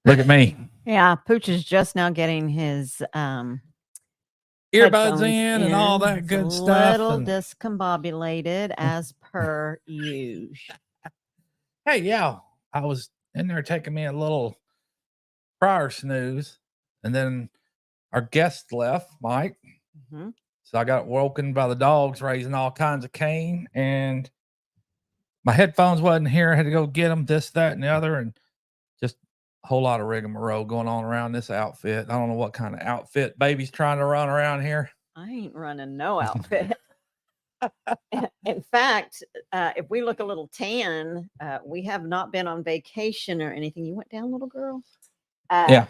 Look at me. Yeah, Pooch is just now getting his Earbuds headphones in and all in. that It's a good stuff. little And discombobulated as per usual. hey, yeah, I was in there taking me a little prior snooze, and then our guest left, Mike. Mhm. So I got woken by the dogs raising all kinds of cane, and my headphones wasn't here. I had to go get them, this, that, and the other, and just a whole lot of rigmarole going on around this outfit. I don't know what kind of outfit baby's trying to run around here. I ain't running no outfit. In fact, if we look a little tan, we have not been on vacation or anything. You went down, little girl? Yeah.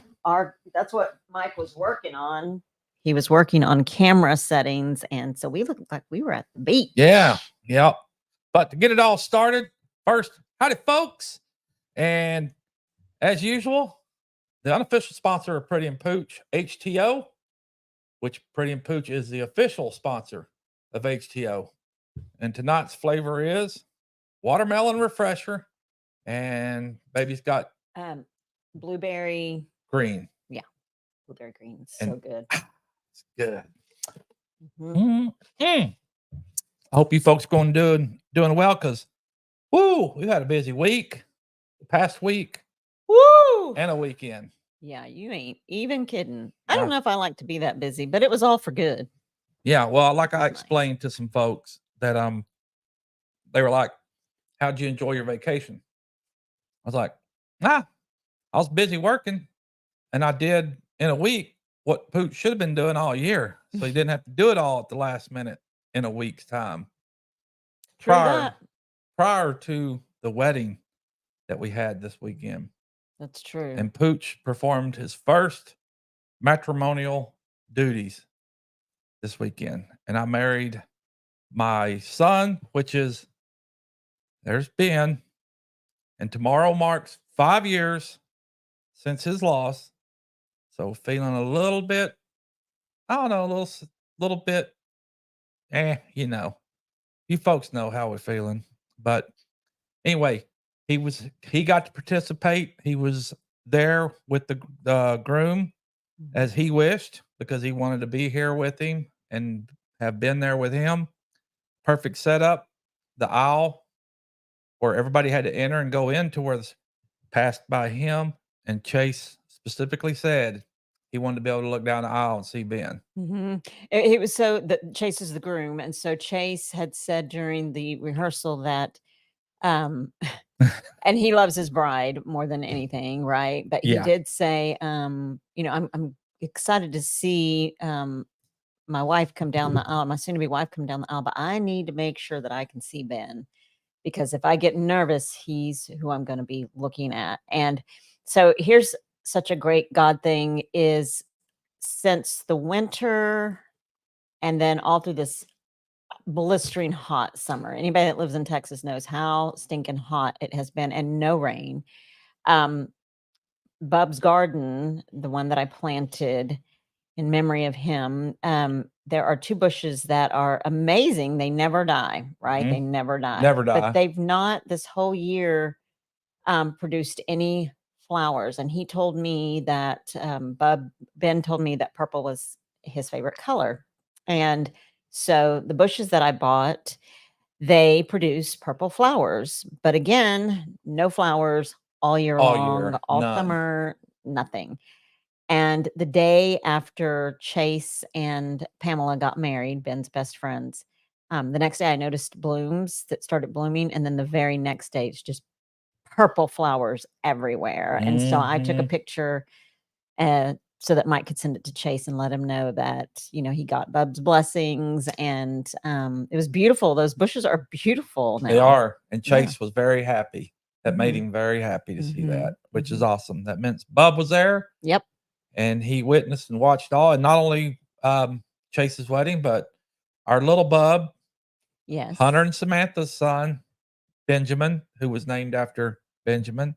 That's what Mike was working on. He was working on camera settings, and so we looked like we were at the beach. Yeah. Yep. But to get it all started, first, howdy, folks. And as usual, the unofficial sponsor of Pretty and Pooch, HTO, which Pretty and Pooch is the official sponsor of HTO. And tonight's flavor is watermelon refresher, and baby's got Blueberry green. Yeah, blueberry green. And So good. it's good. Mhm. I hope you folks going doing well, because woo, we've had a busy week, the past week, Woo! and a weekend. Yeah, you ain't even kidding. I don't know if I like to be that busy, but it was all for good. Yeah, well, like I Nice. explained to some folks that they were like, "How'd you enjoy your vacation?" I was like, "I was busy working, and I did in a week what Pooch should have been doing all year, so he didn't have to do it all at the last minute in a week's time." True that. Prior to the wedding that we had this weekend, That's true. and Pooch performed his first matrimonial duties this weekend, and I married my son, which is there's Ben, and tomorrow marks 5 years since his loss. So feeling a little bit, I don't know, a little bit, you folks know how we're feeling. But anyway, he got to participate. He was there with the groom as he wished, because he wanted to be here with him and have been there with him. Perfect setup. The aisle where everybody had to enter and go into where this passed by him, and Chase specifically said he wanted to be able to look down the aisle and see Ben. It was so that Chase is the groom, and so Chase had said during the rehearsal that, and he loves his bride more than anything, right? But he did say, I'm excited to see my wife come down the aisle, my soon-to-be wife come down the aisle, but I need to make sure that I can see Ben, because if I get nervous, he's who I'm going to be looking at. And so here's such a great God thing is, since the winter and then all through this blistering hot summer, anybody that lives in Texas knows how stinking hot it has been, and no rain. Bub's garden, the one that I planted in memory of him, there are 2 bushes that are amazing. They never die, right? They never die. Never die. But they've not this whole year produced any flowers. And he told me that Ben told me that purple was his favorite color. And so the bushes that I bought, they produce purple flowers. But again, no flowers all year long, all none. summer, nothing. And the day after Chase and Pamela got married, Ben's best friends, the next day I noticed blooms that started blooming. And then the very next day, it's just purple flowers everywhere. And so I took a picture so that Mike could send it to Chase and let him know that, he got Bub's blessings. And it was beautiful. Those bushes are beautiful now. They are. And Chase was very happy. That made Mhm. him very happy to see that, which is Mhm. awesome. That meant Bub was there. Yep. And he witnessed and watched all, and not only Chase's wedding, but our little Bub, Yes. Hunter and Samantha's son, Benjamin, who was named after Benjamin,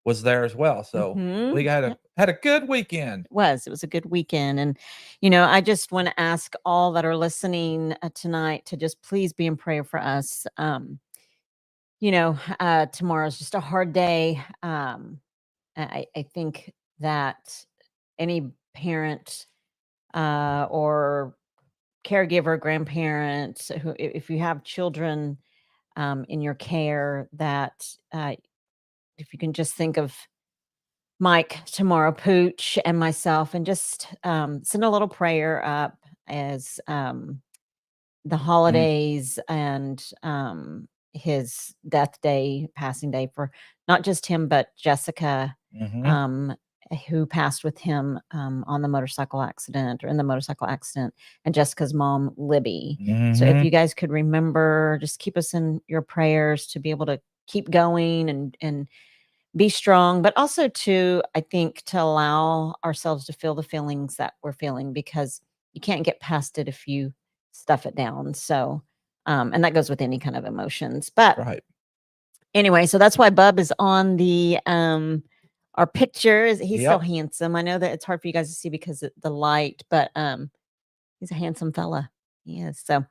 was there as well. So we had a good weekend. It was a good weekend. And, I just want to ask all that are listening tonight to just please be in prayer for us. Tomorrow's just a hard day. I think that any parent or caregiver, grandparent, who, if you have children in your care, that if you can just think of Mike, tomorrow, Pooch, and myself, and just send a little prayer up as the holidays and his death day, passing day for not just him, but Jessica, Mhm. who passed with him on the motorcycle accident or in the motorcycle accident, and Jessica's mom, Libby. So if you Mhm. guys could remember, just keep us in your prayers to be able to keep going and be strong, but also to, I think, to allow ourselves to feel the feelings that we're feeling, because you can't get past it if you stuff it down. So, and that goes with any kind of emotions. But Right. anyway, so that's why Bub is on the our picture. Is he's so Yep. handsome. I know that it's hard for you guys to see because of the light, but he's a handsome fella. He is. So,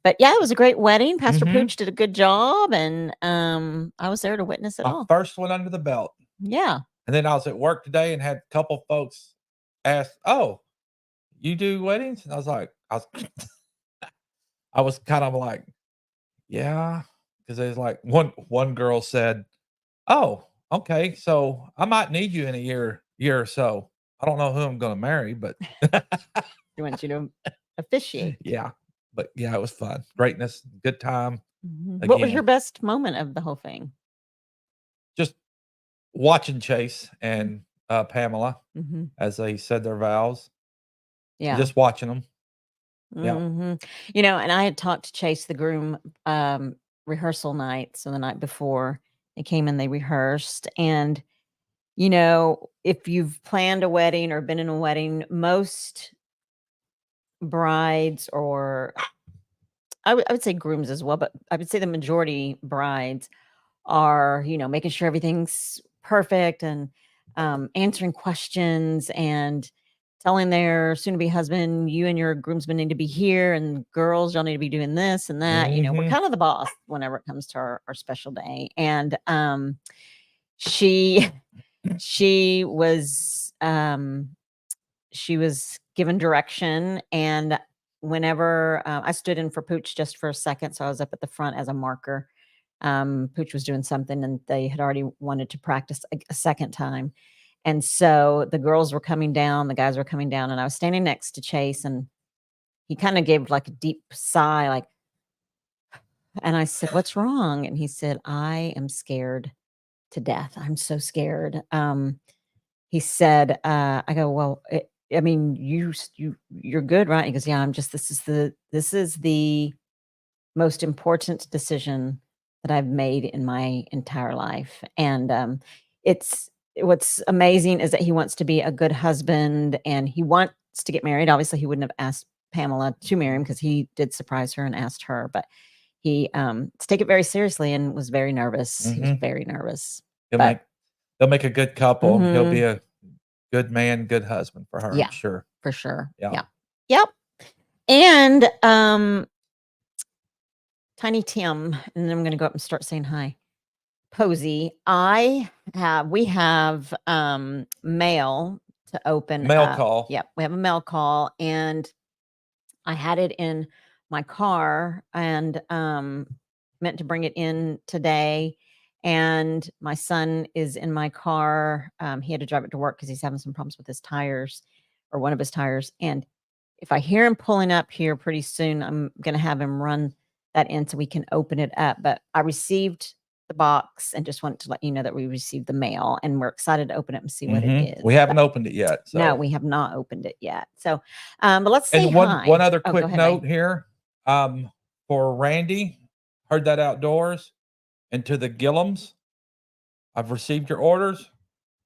but yeah, it was a great wedding. Pastor Mhm. Pooch did a good job, and I was there to witness it My all. first one under the belt. Yeah. And then I was at work today and had a couple folks ask, "Oh, you do weddings?" And I was kind of like, "Yeah," because there's like one girl said, "Oh, okay, so I might need you in a year or so. I don't know who I'm gonna marry, but" He wants you to officiate. yeah, but yeah, it was fun. Greatness, good time What was your again. best moment of the whole thing? Just watching Chase Mm. and Pamela Mhm. as they said their vows, Yeah. just watching them. Yeah. Mhm. You know, and I had talked to Chase, the groom, rehearsal night, so the night before they came and they rehearsed, and, you know, if you've planned a wedding or been in a wedding, most brides, or I would say grooms as well, but I would say the majority brides are, you know, making sure everything's perfect, and answering questions, and telling their soon-to-be husband, "You and your groomsmen need to be here, and girls, y'all need to be doing this and that." You know, we're Mhm. kind of the boss whenever it comes to our special day. And she she was she was given direction, and whenever I stood in for Pooch just for a second, so I was up at the front as a marker. Pooch was doing something, and they had already wanted to practice a second time. And so the girls were coming down, the guys were coming down, and I was standing next to Chase, and he kind of gave like a deep sigh, like, and I said, "What's wrong?" And he said, "I am scared to death. I'm so scared." He said, I go, "Well, I mean, you're good, right?" He goes, "Yeah, I'm just, this is the most important decision that I've made in my entire life." And it's what's amazing is that he wants to be a good husband, and he wants to get married. Obviously, he wouldn't have asked Pamela to marry him because he did surprise her and asked her, but he to take it very seriously and was very nervous. He was Mhm. very nervous. He'll But make they'll make a good couple, and he'll be mhm, a good man, good husband for her, I'm yeah, sure. for sure. Yeah. Yeah. Yep. And Tiny Tim, and then I'm gonna go up and start saying hi. Posey, we have mail to open Mail up. call. Yep, we have a mail call, and I had it in my car, and meant to bring it in today. And my son is in my car. He had to drive it to work because he's having some problems with his tires, or one of his tires. And if I hear him pulling up here pretty soon, I'm going to have him run that in so we can open it up. But I received the box and just wanted to let you know that we received the mail, and we're excited to open it and see what it Mhm. is. We So, haven't opened it yet, no, so we have not opened it yet. So, but let's say and one hi. other Oh, go quick ahead, babe. note here, for Randy, Heard That Outdoors, and to the Gillums, I've received your orders,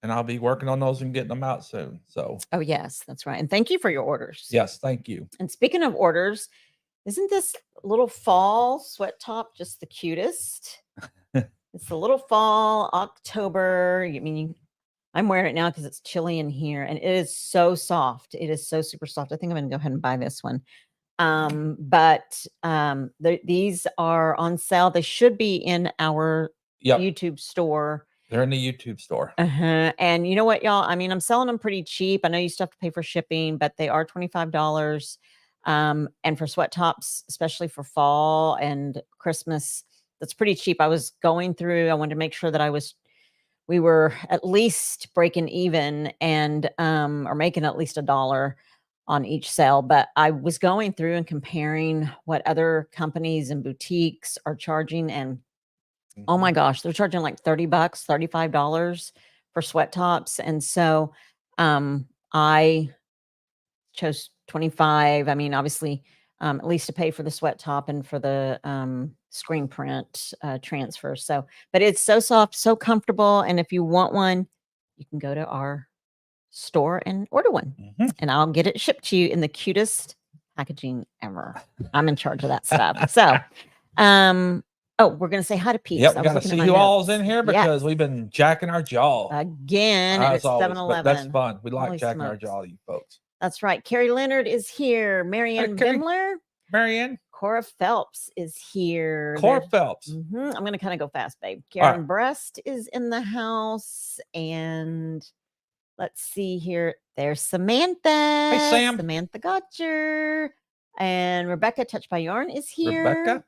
and I'll be working on those and getting them out soon, so, Oh, yes, that's right. And thank you for your orders. yes, thank you. And speaking of orders, isn't this little fall sweat top just the cutest? It's the little fall October. I mean, I'm wearing it now because it's chilly in here, and it is so soft. It is so super soft. I think I'm going to go ahead and buy this one. But these are on sale. They should be in our Yep. YouTube store. They're in the YouTube store. And you know what, y'all? I mean, I'm selling them pretty cheap. I know you still have to pay for shipping, but they are $25. And for sweat tops, especially for fall and Christmas, that's pretty cheap. I was going through, I wanted to make sure that we were at least breaking even and or making at least $1 on each sale. But I was going through and comparing what other companies and boutiques are charging, and oh my gosh, they're charging like $30, $35 for sweat tops. And so I chose 25. I mean, obviously, at least to pay for the sweat top and for the screen print transfer. So, but it's so soft, so comfortable. And if you want one, you can go to our store and order one, and I'll get it shipped to you in the cutest packaging ever. I'm in charge of that stuff. So, oh, we're going to say hi to Pete. Yep, we got to see who all's in here because we've been jacking our jaw. Again, it's 7-Eleven. That's fun. We like jacking our jaw, you folks. That's right. Carrie Leonard is here. Marianne Bimler. Marianne. Cora Phelps is here. Cora Phelps. I'm going to kind of go fast, babe. Karen Breast is in the house. And let's see here. There's Samantha. Hey, Sam. Samantha Gotcher. And Rebecca Touched by Yarn is here. Rebecca.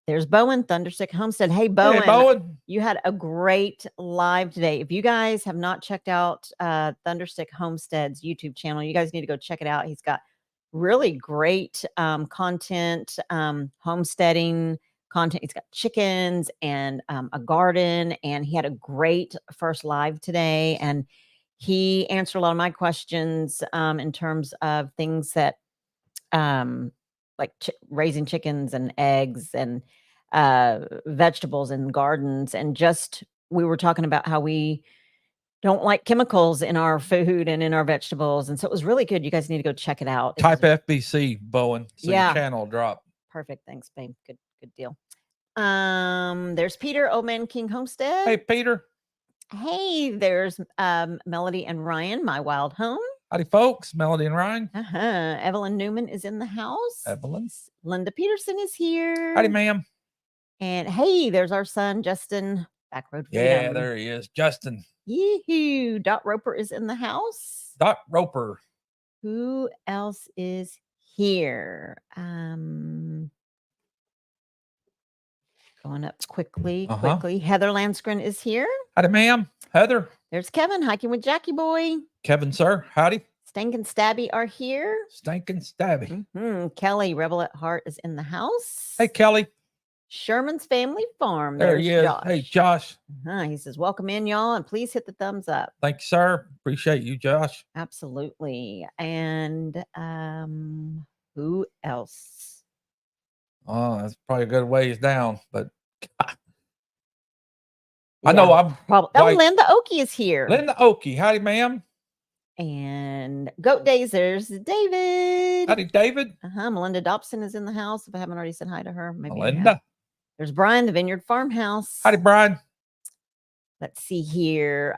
There's Bowen, Thunderstick Homestead. Hey, Bowen. Hey, Bowen. You had a great live today. If you guys have not checked out Thunderstick Homestead's YouTube channel, you guys need to go check it out. He's got really great content, homesteading content. He's got chickens and a garden, and he had a great first live today. And he answered a lot of my questions in terms of things that like raising chickens and eggs and vegetables and gardens. And just, we were talking about how we don't like chemicals in our food and in our vegetables. And so it was really good. You guys need to go check it out. Type FBC, Bowen. So your channel drop. Perfect. Thanks, babe. Good deal. There's Peter, Old Man King Homestead. Hey, Peter. Hey, there's Melody and Ryan, My Wild Home. Howdy, folks. Melody and Ryan. Evelyn Newman is in the house. Evelyn. Linda Peterson is here. Howdy, ma'am. And hey, there's our son, Justin, Backroad Freedom. Yeah, there he is. Justin. Yee-hoo. Dot Roper is in the house. Dot Roper. Who else is here? Going up quickly. Heather Landskren is here. Howdy, ma'am. Heather. There's Kevin, Hiking with Jackie Boy. Kevin, sir. Howdy. Stank and Stabby are here. Stank and Stabby. Kelly, Rebel at Heart, is in the house. Hey, Kelly. Sherman's Family Farm. There he is. Josh. Hey, Josh. He says, welcome in, y'all, and please hit the thumbs up. Thank you, sir. Appreciate you, Josh. Absolutely. And who else? Oh, that's probably a good ways down, but I know I'm probably. Oh, Linda Oakey is here. Linda Oakey. Howdy, ma'am. And Goat Days, there's David. Howdy, David. Melinda Dobson is in the house. If I haven't already said hi to her, maybe Melinda. There's Brian, the Vineyard Farmhouse. Howdy, Brian. Let's see here.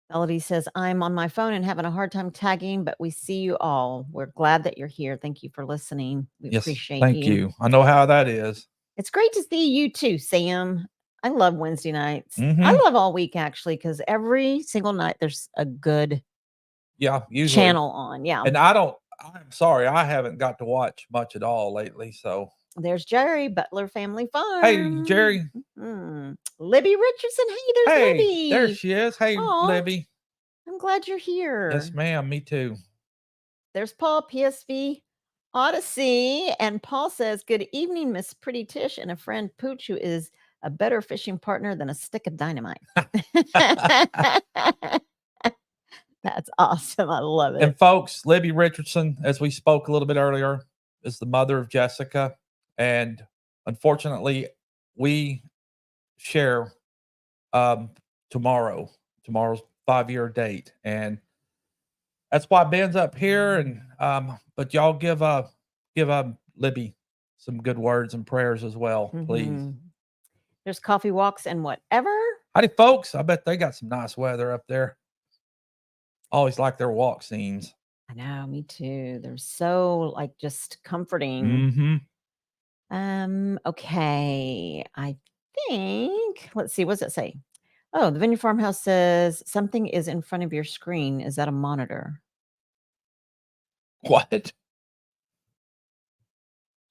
Melody says, I'm on my phone and having a hard time tagging, but we see you all. We're glad that you're here. Thank you for listening. We appreciate thank you. I know how that is. It's great to see you too, Sam. I love Wednesday nights. I love all week, actually, because every single night there's a good channel on. Yeah. And I'm sorry, I haven't got to watch much at all lately. So there's Jerry, Butler Family Farm. Hey, Jerry. Libby Richardson. Hey, there's Libby. There she is. Hey, Libby. I'm glad you're here. Yes, ma'am. Me too. There's Paul, PSV Odyssey. And Paul says, good evening, Miss Pretty Tish and a friend Pooch, who is a better fishing partner than a stick of dynamite. That's awesome. I love it. And folks, Libby Richardson, as we spoke a little bit earlier, is the mother of Jessica. And unfortunately, we share tomorrow's 5-year date. And that's why Ben's up here. And but y'all give Libby some good words and prayers as well, please. There's coffee walks and whatever. Howdy, folks. I bet they got some nice weather up there. Always like their walk scenes. I know, me too. They're so just comforting. Okay. I think, let's see, what does it say? Oh, the Vineyard Farmhouse says something is in front of your screen. Is that a monitor? What?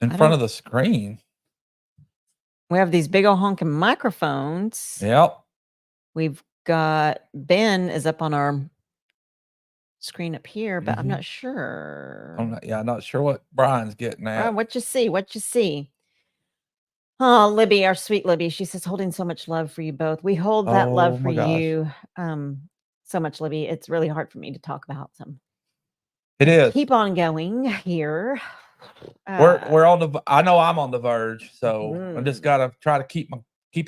In front of the screen? We have these big old honking microphones. Yep. We've got Ben is up on our screen up here, but I'm not sure. I'm not sure what Brian's getting at. Brian, what you see? What you see? Oh, Libby, our sweet Libby. She says, holding so much love for you both. We hold that love for you so much, Libby. It's really hard for me to talk about them. It is. Keep on going here. We're on the. I know I'm on the verge, so I just gotta try to keep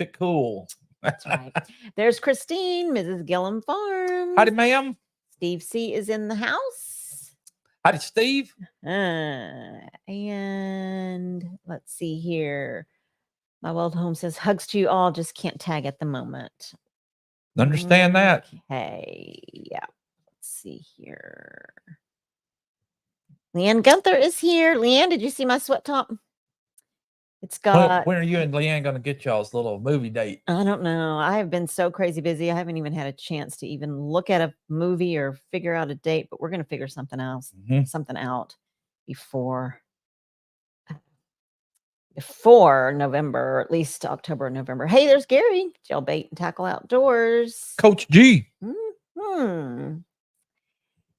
it cool. That's right. There's Christine, Mrs. Gillum Farms. Howdy, ma'am. Steve C is in the house. Howdy, Steve. And let's see here. My Wild Home says, hugs to you all, just can't tag at the moment. Understand that. Okay. Yeah. Let's see here. Leanne Gunther is here. Leanne, did you see my sweat top? It's got. When are you and Leanne going to get y'all's little movie date? I don't know. I have been so crazy busy. I haven't even had a chance to even look at a movie or figure out a date, but we're going to figure something else, something out before November, or at least October or November. Hey, there's Gary, Jailbait and Tackle Outdoors. Coach G.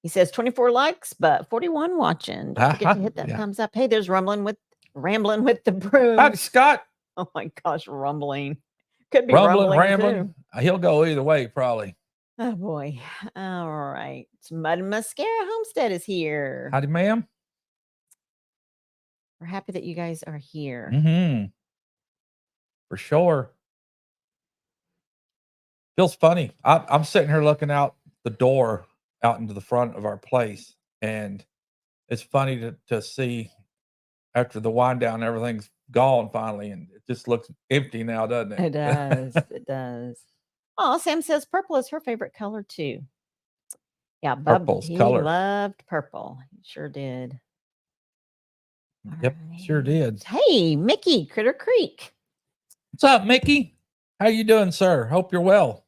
He says 24 likes, but 41 watching. Don't forget to hit that thumbs up. Hey, there's Rambling with the Broom. Howdy, Scott. Oh my gosh, rumbling. Could be rambling. He'll go either way, probably. Oh boy. All right. Mud and Mascara Homestead is here. Howdy, ma'am. We're happy that you guys are here. For sure. Feels funny. I'm sitting here looking out the door out into the front of our place, and it's funny to see after the wind down, everything's gone finally, and it just looks empty now, doesn't it? It does. It does. Oh, Sam says purple is her favorite color too. Yeah, Bub, he loved purple. He sure did. Yep, sure did. Hey, Mickey, Critter Creek. What's up, Mickey? How you doing, sir? Hope you're well.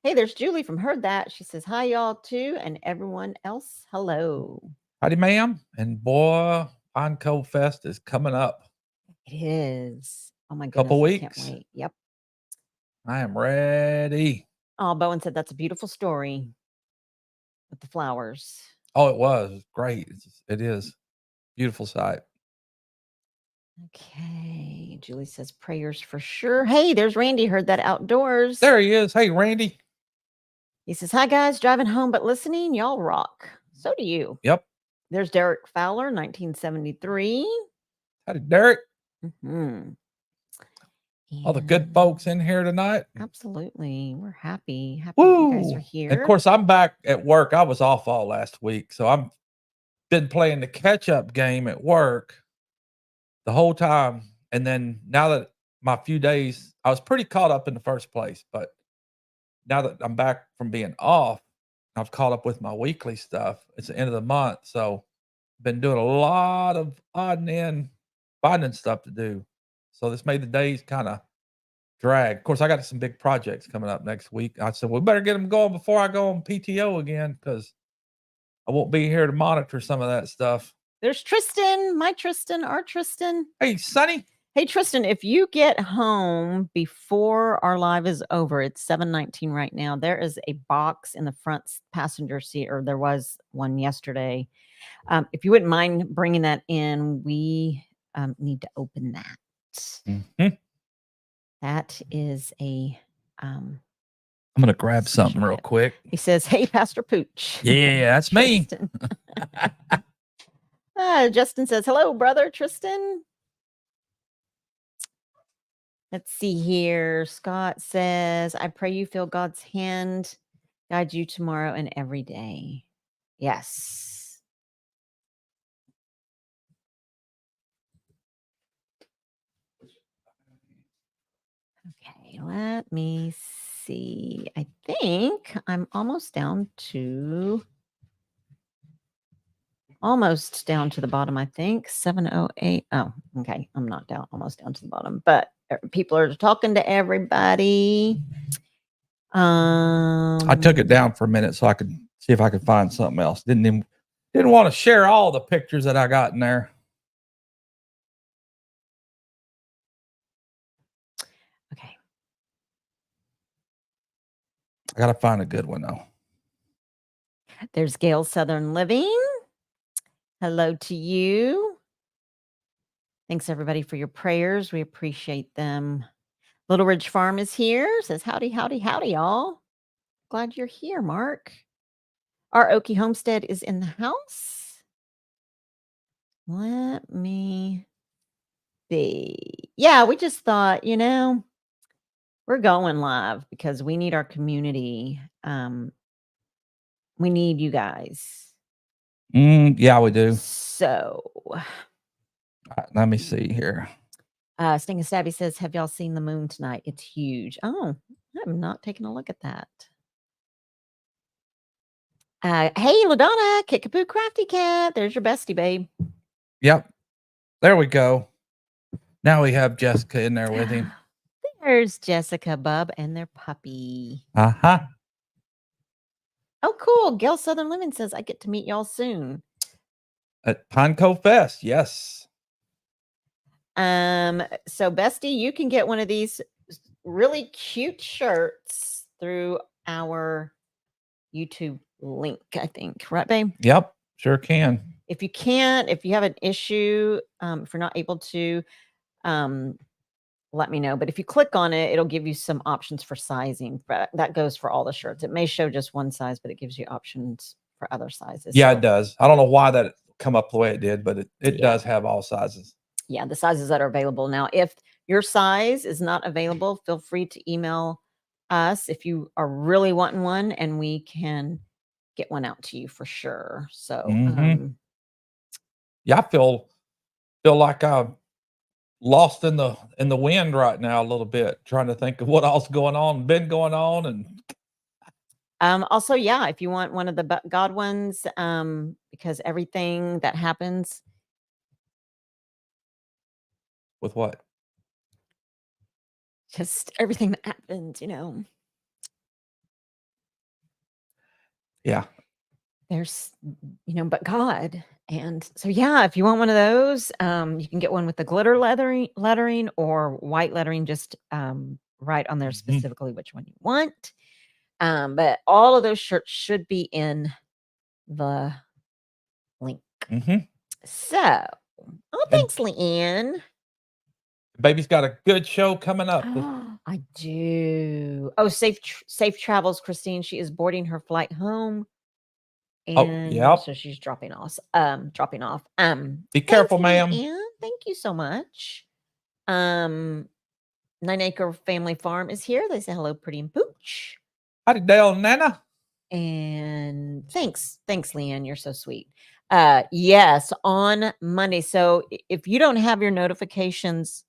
Hey, there's Julie from Heard That. She says, hi, y'all, too, and everyone else, hello. Howdy, ma'am. And boy, Pine Cove Fest is coming up. It is. Oh, my goodness. Couple weeks. I can't wait. Yep. I am ready. Oh, Bowen said that's a beautiful story with the flowers. Oh, it was great. It is. Beautiful sight. Okay. Julie says prayers for sure. Hey, there's Randy. Heard That Outdoors. There he is. Hey, Randy. He says, hi, guys. Driving home, but listening. Y'all rock. So do you. Yep. There's Derek Fowler, 1973. Howdy, Derek. All the good folks in here tonight. Absolutely. We're happy. Happy that you guys are here. And of course, I'm back at work. I was off all last week, so I've been playing the catch-up game at work the whole time. And then now that my few days, I was pretty caught up in the first place, but now that I'm back from being off, I've caught up with my weekly stuff. It's the end of the month, so been doing a lot of odd and end finding stuff to do. So this made the days kind of drag. Of course, I got some big projects coming up next week. I said, we better get them going before I go on PTO again, because I won't be here to monitor some of that stuff. There's Tristan, my Tristan, our Tristan. Hey, Sonny. Hey, Tristan, if you get home before our live is over, it's 7:19 right now. There is a box in the front passenger seat, or there was one yesterday. If you wouldn't mind bringing that in, we need to open that. That is a... I'm going to grab something real quick. He says, hey, Pastor Pooch. Yeah, that's me. Justin says, hello, brother Tristan. Let's see here. Scott says, I pray you feel God's hand guide you tomorrow and every day. Yes. Okay, let me see. I think I'm almost down to almost down to the bottom, I think. 708. Oh, okay. I'm not almost down to the bottom, but people are talking to everybody. I took it down for a minute so I could see if I could find something else. Didn't want to share all the pictures that I got in there. Okay. I gotta find a good one though. There's Gail Southern Living. Hello to you. Thanks everybody for your prayers. We appreciate them. Little Ridge Farm is here. Says howdy, howdy, howdy, y'all. Glad you're here, Mark. Our Okie Homestead is in the house. Let me see. Yeah, we just thought, we're going live because we need our community. We need you guys. Yeah, we do. So let me see here. Sting and Stabby says, have y'all seen the moon tonight? It's huge. Oh, I'm not taking a look at that. Hey, LaDonna, Kickapoo Crafty Cat. There's your bestie, babe. Yep. There we go. Now we have Jessica in there with him. There's Jessica, Bub, and their puppy. Uh-huh. Oh, cool. Gail Southern Living says, I get to meet y'all soon. At Pine Cove Fest, yes. So bestie, you can get one of these really cute shirts through our YouTube link, I think. Right, babe? Yep, sure can. If you can't, if you have an issue, if you're not able to, let me know. But if you click on it, it'll give you some options for sizing. That goes for all the shirts. It may show just one size, but it gives you options for other sizes. Yeah, it does. I don't know why that come up the way it did, but it does have all sizes. Yeah, the sizes that are available. Now, if your size is not available, feel free to email us if you are really wanting one, and we can get one out to you for sure. So, yeah, I feel like I'm lost in the wind right now a little bit, trying to think of what else been going on. And also, yeah, if you want one of the God ones, because everything that happens with what? Just everything that happens, Yeah. There's, but God. And so, yeah, if you want one of those, you can get one with the glitter lettering or white lettering, just write on there specifically which one you want. But all of those shirts should be in the link. So, thanks, Leanne. Baby's got a good show coming up. I do. Oh, safe travels, Christine. She is boarding her flight home. And so she's dropping off. Be careful, ma'am. Thank you so much. 9 Acre Family Farm is here. They say hello, Pretty Pooch. Howdy, Dale and Nana. And thanks, Leanne. You're so sweet. Yes, on Monday. So if you don't have your notifications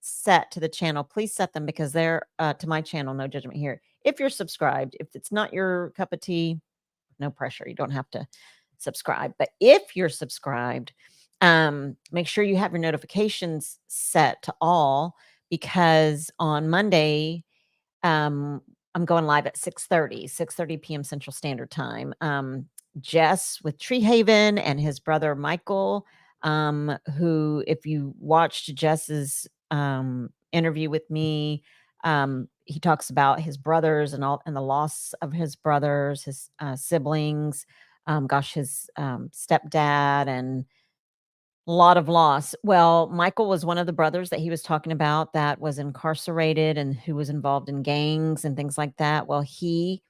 set to the channel, please set them, because they're to my channel. No judgment here. If you're subscribed, if it's not your cup of tea, no pressure. You don't have to subscribe. But if you're subscribed, make sure you have your notifications set to all, because on Monday, I'm going live at 6:30 p.m. Central Standard Time. Jess with Tree Haven and his brother Michael, who, if you watched Jess's interview with me, he talks about his brothers and the loss of his brothers, his siblings, his stepdad, and a lot of loss. Well, Michael was one of the brothers that he was talking about that was incarcerated and who was involved in gangs and things like that. Well, he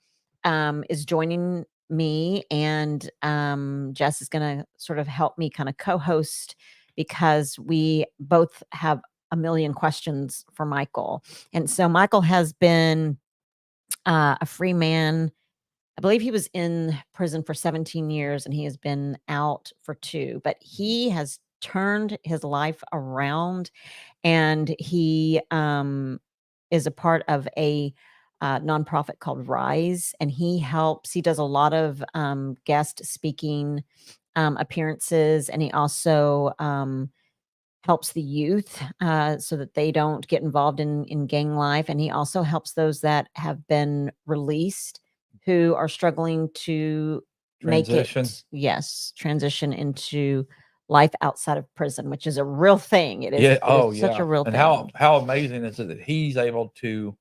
is joining me, and Jess is going to sort of help me kind of co-host, because we both have a million questions for Michael. And so Michael has been a free man. I believe he was in prison for 17 years and he has been out for 2, but he has turned his life around, and he is a part of a nonprofit called Rise, and he does a lot of guest speaking appearances, and he also helps the youth so that they don't get involved in gang life. And he also helps those that have been released who are struggling to Transition. transition into life outside of prison, which is a real thing. It is. Yeah. It Oh, is such yeah. a real And thing. how amazing is it that he's able to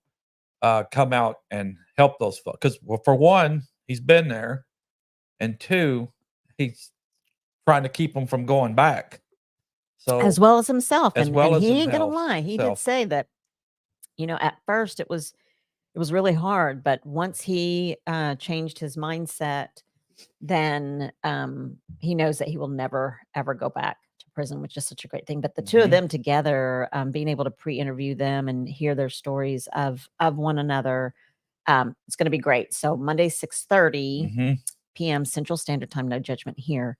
come out and help those folks? Because, well, for one, he's been there, and two, he's trying to keep them from going back. So As well as himself, as and well as he ain't gonna himself. lie. He did say that, at first it was really hard, but once he changed his mindset, then he knows that he will never ever go back to prison, which is such a great thing. But the two of them together, being able to pre-interview them and hear their stories of one another, it's going to be great. So Monday, 6:30 p.m. Central Standard Time, no judgment here.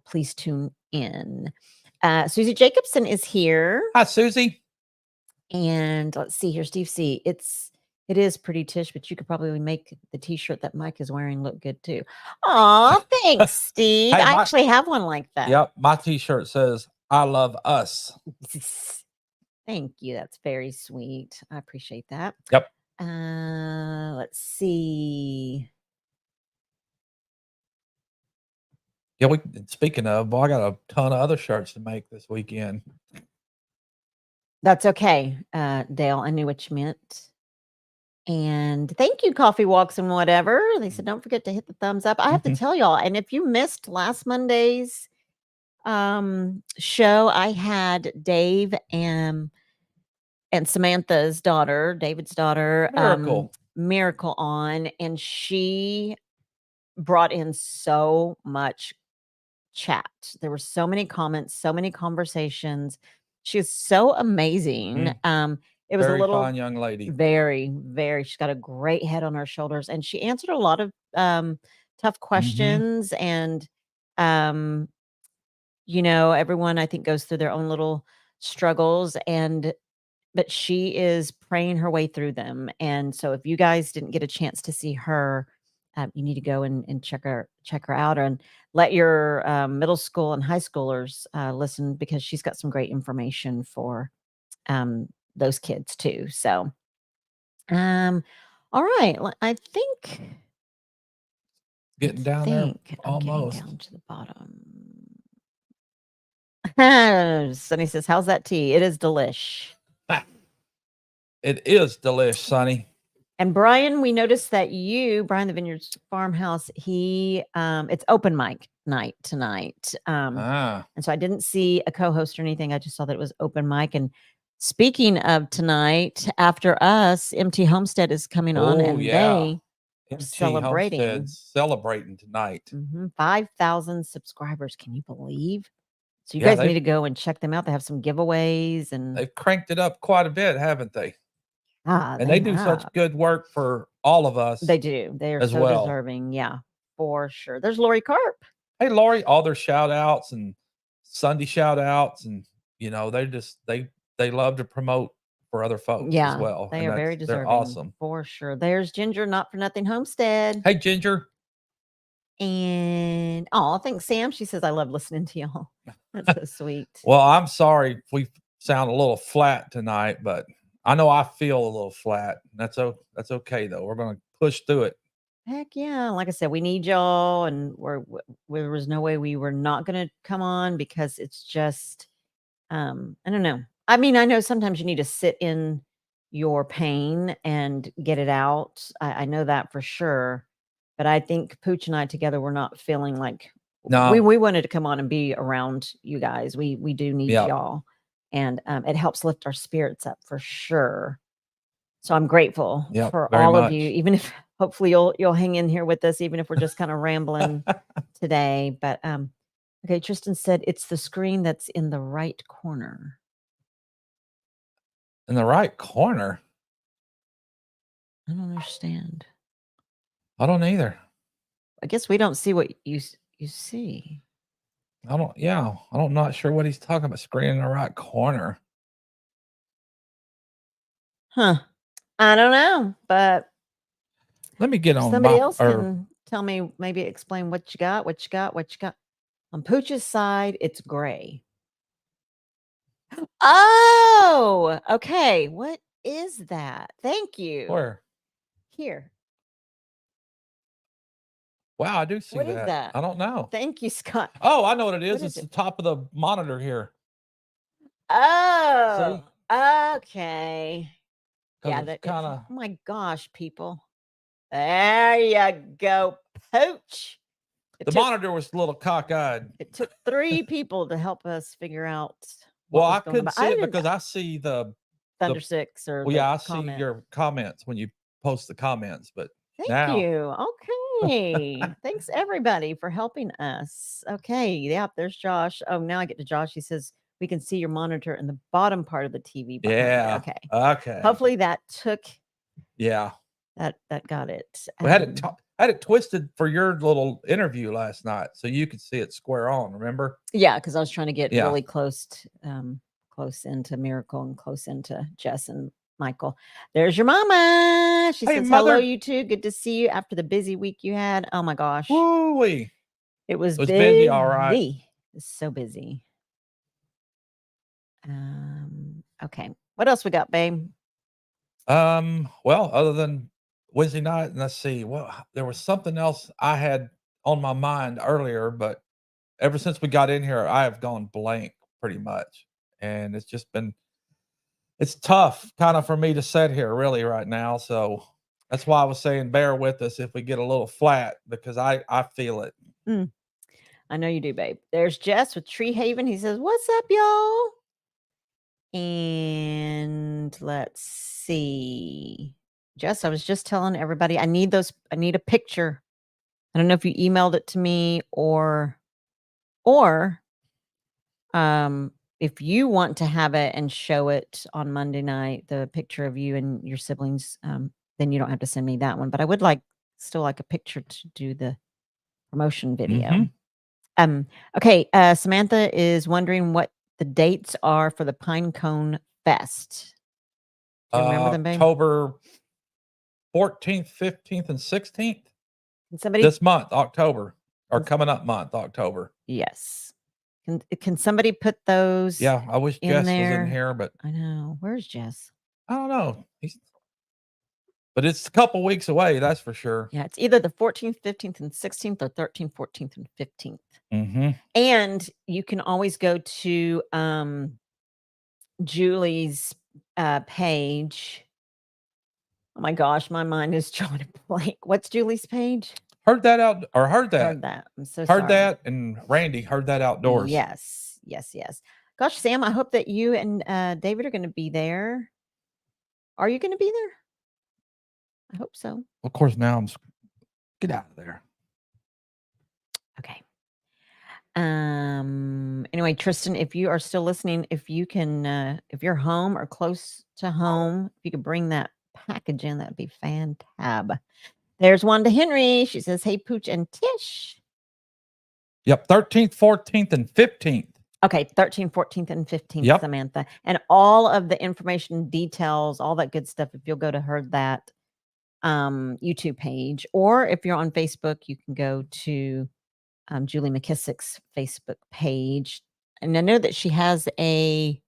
Please tune in. Susie Jacobson is here. Hi, Susie. And let's see here, Steve C. It is pretty Tish, but you could probably make the T-shirt that Mike is wearing look good too. Aw, thanks, Steve. Hey, I actually have one like that. Yep, my T-shirt says "I love us." Thank you. That's very sweet. I appreciate that. Yep. Let's see. Yeah, speaking of, well, I got a ton of other shirts to make this weekend. That's okay, Dale. I knew what you meant. And thank you, Coffee Walks and whatever. They said, don't forget to hit the thumbs up. I have to tell y'all, and if you missed last Monday's show, I had Dave and Samantha's daughter, David's daughter, Miracle on, and she brought in so much chat. There were so many comments, so many conversations. She is so amazing. It was very a little fine young lady. Very, very. She's got a great head on her shoulders, and she answered a lot of tough questions. And everyone I think goes through their own little struggles, but she is praying her way through them. And so if you guys didn't get a chance to see her, you need to go and check her out, and let your middle school and high schoolers listen, because she's got some great information for those kids too. So all right, I think getting down there I'm almost getting down to the bottom. Sonny says, how's that tea? It is delish. It is delish, Sonny. And Brian, we noticed that Brian the Vineyards Farmhouse, it's open mic night tonight. And so I didn't see a co-host or anything. I just saw that it was open mic. And speaking of tonight, after us, MT Homestead is coming on, and they are celebrating tonight. 5,000 subscribers. Can you believe? So you guys need to go and check them out. They have some giveaways, and they've cranked it up quite a bit, haven't they? And they do such good work for all of us. They do. They are so deserving. Yeah, for sure. There's Lori Carp. Hey, Lori, all their shout outs and Sunday shout outs, and they love to promote for other folks as well. They are very deserving. They're awesome. For sure. There's Ginger, Not For Nothing Homestead. Hey, Ginger. And thanks, Sam. She says, I love listening to y'all. That's so sweet. Well, I'm sorry if we sound a little flat tonight, but I know I feel a little flat. That's okay though. We're going to push through it. Heck yeah. Like I said, we need y'all, and there was no way we were not going to come on, because it's just, I don't know. I mean, I know sometimes you need to sit in your pain and get it out. I know that for sure. But I think Pooch and I together, we're not feeling like we wanted to come on and be around you guys. We do need y'all. And it helps lift our spirits up for sure. So I'm grateful for all of you, even if hopefully you'll hang in here with us, even if we're just kind of rambling today. But okay, Tristan said it's the screen that's in the right corner. In the right corner? I don't understand. I don't either. I guess we don't see what you see. I'm not sure what he's talking about. Screen in the right corner. Huh. I don't know, but let me get on. Somebody else can tell me, maybe explain what you got. On Pooch's side, it's gray. Oh, okay. What is that? Thank you. Where? Here. Wow, I do see What that. is that? I don't know. Thank you, Scott. Oh, I know what it is. What is It's it? the top of the monitor here. Oh, See? okay. Yeah, Because that it's kind of oh my gosh, people. There you go, Pooch. the monitor was a little cockeyed. It took 3 people to help us figure out what Well, was I going on. couldn't But see I it didn't because I see the Thunder 6 or well, the yeah, I see comment. your comments when you post the comments, but Thank now you. Okay. Thanks everybody for helping us. Okay. Yep. There's Josh. Oh, now I get to Josh. He says we can see your monitor in the bottom part of the TV behind you. yeah. Okay. Okay. Hopefully that took Yeah. that got it. We had it twisted for your little interview last night so you could see it square on, remember? Yeah, because I was trying to get Yeah. really close close into Miracle and close into Jess and Michael. There's your mama. She Hey, says, hello, mother. you two. Good to see you after the busy week you had. Oh my gosh. Woo-wee. It was busy, all right. It's so busy. Okay. What else we got, babe? Well, other than Wednesday night, and let's see, well, there was something else I had on my mind earlier, but ever since we got in here, I have gone blank pretty much. And it's just been it's tough kind of for me to sit here really right now. So that's why I was saying bear with us if we get a little flat because I feel it. I know you do, babe. There's Jess with Tree Haven. He says, what's up, y'all? And let's see. Jess, I was just telling everybody I need a picture. I don't know if you emailed it to me or if you want to have it and show it on Monday night, the picture of you and your siblings, then you don't have to send me that one. But I would still like a picture to do the promotion video. Okay. Samantha is wondering what the dates are for the Pinecone Fest. Do you remember them, babe? October 14th, 15th, and 16th. Somebody This month, October, or coming up month, October. Yes. Can somebody put those? Yeah, I wish Jess was in here, but I know. Where's Jess? I don't know. But it's a couple weeks away, that's for sure. Yeah, it's either the 14th, 15th, and 16th or 13th, 14th, and 15th. And you can always go to Julie's page. Oh my gosh, my mind is drawing a blank. What's Julie's page? Heard that. Heard that. I'm so sorry. Heard that, and Randy heard that outdoors. Yes. Gosh, Sam, I hope that you and David are going to be there. Are you going to be there? I hope so. Of course, now get out of there. Okay. Anyway, Tristan, if you are still listening, if you can, if you're home or close to home, if you could bring that package in, that'd be fantab. There's Wanda Henry. She says, hey, Pooch and Tish. Yep. 13th, 14th, and 15th. Okay. 13th, 14th, and 15th, yep. Samantha. And all of the information, details, all that good stuff. If you'll go to Heard That YouTube page, or if you're on Facebook, you can go to Julie McKissick's Facebook page. And I know that she has a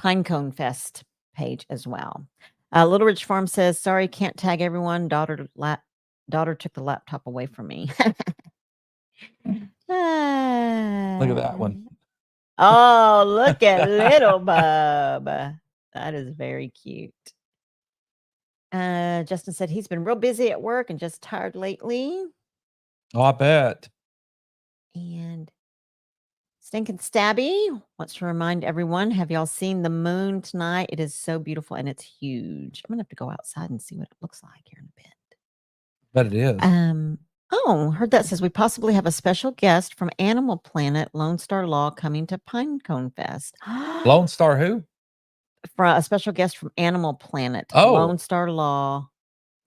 Pinecone Fest page as well. Little Ridge Farm says, sorry, can't tag everyone. Daughter took the laptop away from me. Look at that one. Oh, look at little bub. That is very cute. Justin said he's been real busy at work and just tired lately. Oh, I bet. And Stinkin' Stabby wants to remind everyone, have y'all seen the moon tonight? It is so beautiful and it's huge. I'm gonna have to go outside and see what it looks like here in a bit. Bet it is. Oh, Heard That says we possibly have a special guest from Animal Planet, Lone Star Law, coming to Pinecone Fest. Lone Star who? For a special guest from Animal Planet, Lone Star Law,